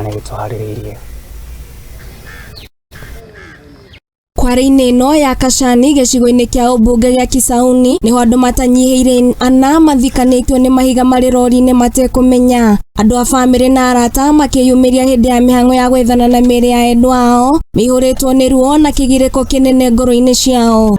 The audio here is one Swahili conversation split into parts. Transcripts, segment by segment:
na nĩgĩtũharĩrĩirie. Kwari-inĩ ĩno ya Kashani gĩcigo-inĩ kĩa ũmbunge gĩa Kisauni nĩho andũ matanyihiire ana mathikanĩtio nĩ mahiga marĩ rori-inĩ matekũmenya. Andũ a bamĩrĩ na arata makĩyumĩria hĩndĩ ya mĩhang'o ya gwethana na mĩĩrĩ ya endwa ao mĩihũrĩtwo nĩ ruo na kĩgirĩko kĩnene ngoro-inĩ ciao.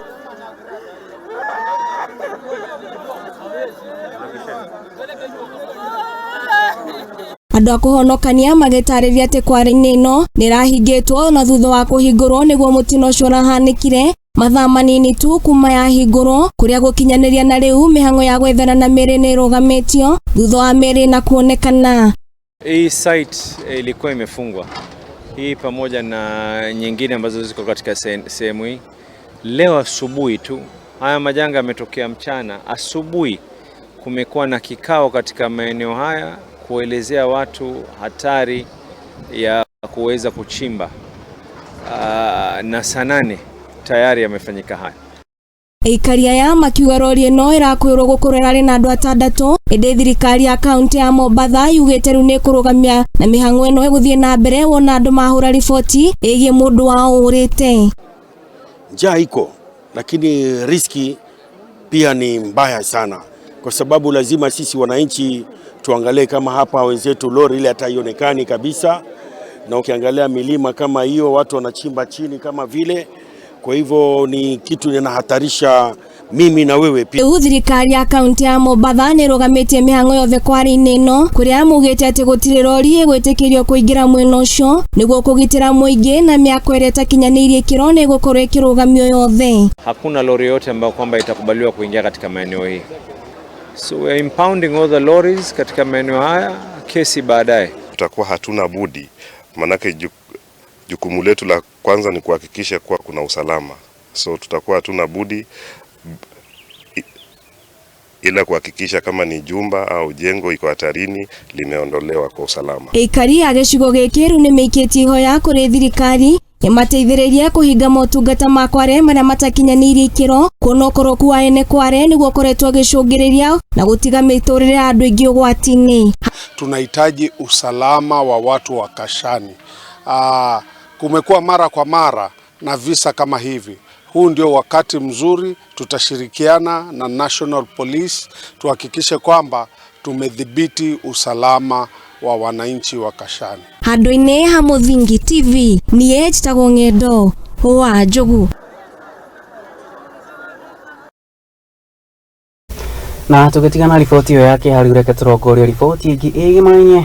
Andũ a kũhonokania magĩtarĩria atĩ kwari-inĩ ĩno nĩrahingĩtwo na thutha wa kũhingũrwo nĩguo mũtino ũcio ũrahanĩkire mathaa manini tu kuma yahingũrwo, kũrĩa gũkinyanĩria na rĩu mĩhang'o ya gwethana na mĩĩrĩ nĩĩrũgamĩtio thutha wa mĩĩrĩ na kuonekana. Hii site ilikuwa imefungwa, hii pamoja na nyingine ambazo ziko katika sehemu hii. Leo asubuhi tu, haya majanga yametokea mchana, asubuhi kumekuwa na kikao katika maeneo haya kuelezea watu hatari ya kuweza kuchimba na saa 8 tayari yamefanyika haya. Aikari aya makiuga rori ĩno ĩrakwĩrwo gũkorwo ĩrarĩ na andũ atandatũ, ĩndĩ thirikari ya kaunti ya Mombatha yugĩte rĩu nĩ kũrũgamia na mĩhang'o ĩno ĩgũthiĩ na mbere wona andũ mahũra riboti ĩgiĩ mũndũ wao ũrĩte. Njaa iko, lakini riski pia ni mbaya sana, kwa sababu lazima sisi wananchi tuangalie kama hapa wenzetu lori ile hata haionekani kabisa, na ukiangalia milima kama hiyo watu wanachimba chini kama vile. Kwa hivyo ni kitu ninahatarisha mimi na wewe pia. Thirikari ya kaunti ya Mombatha nĩrũgamĩtie mĩhang'o yothe kwari-inĩ ĩno, kũrĩa mugĩte atĩ gũtirĩ rori ĩgwĩtĩkĩrio kũingĩra mwena ũcio nĩguo kũgitĩra mũingĩ, na mĩako ĩrĩa ĩtakinyanĩirie kĩro nĩgũkorwo ĩkĩrũgamio yothe. Hakuna lori yote ambayo kwamba itakubaliwa kuingia katika maeneo hii. So we are impounding all the lorries katika maeneo haya, kesi baadaye. Tutakuwa hatuna budi, manake jukumu letu la kwanza ni kuhakikisha kuwa kuna usalama. So tutakuwa hatuna budi ila kuhakikisha kama ni jumba au jengo iko hatarini limeondolewa kwa usalama. Aikari a gĩcigo gĩkĩ rĩu nĩmaikĩtie ihoya kũrĩ thirikari ĩmateithĩrĩrie kũhinga motungata ma kware marĩa matakinyanĩirie ikĩro, kuona ũkoroku wa ene kware nĩguo ũkoretwo ũgĩcũngĩrĩria na gũtiga mĩtũrĩre ya andũ aingĩ ũgwati-inĩ. Tunahitaji usalama wa watu wa Kashani. Kumekuwa mara kwa mara na visa kama hivi. Huu ndio wakati mzuri, tutashirikiana na National Police tuhakikishe kwamba tumedhibiti usalama wa wananchi wa Kashani. Handũ-inĩ ha Mũthingi TV niĩ njĩtagwo Ng'endo wa Njogu. Na tũgĩtigana riboti ĩyo yake harĩ reke tũrongoria riboti ĩngĩ ĩgĩmanye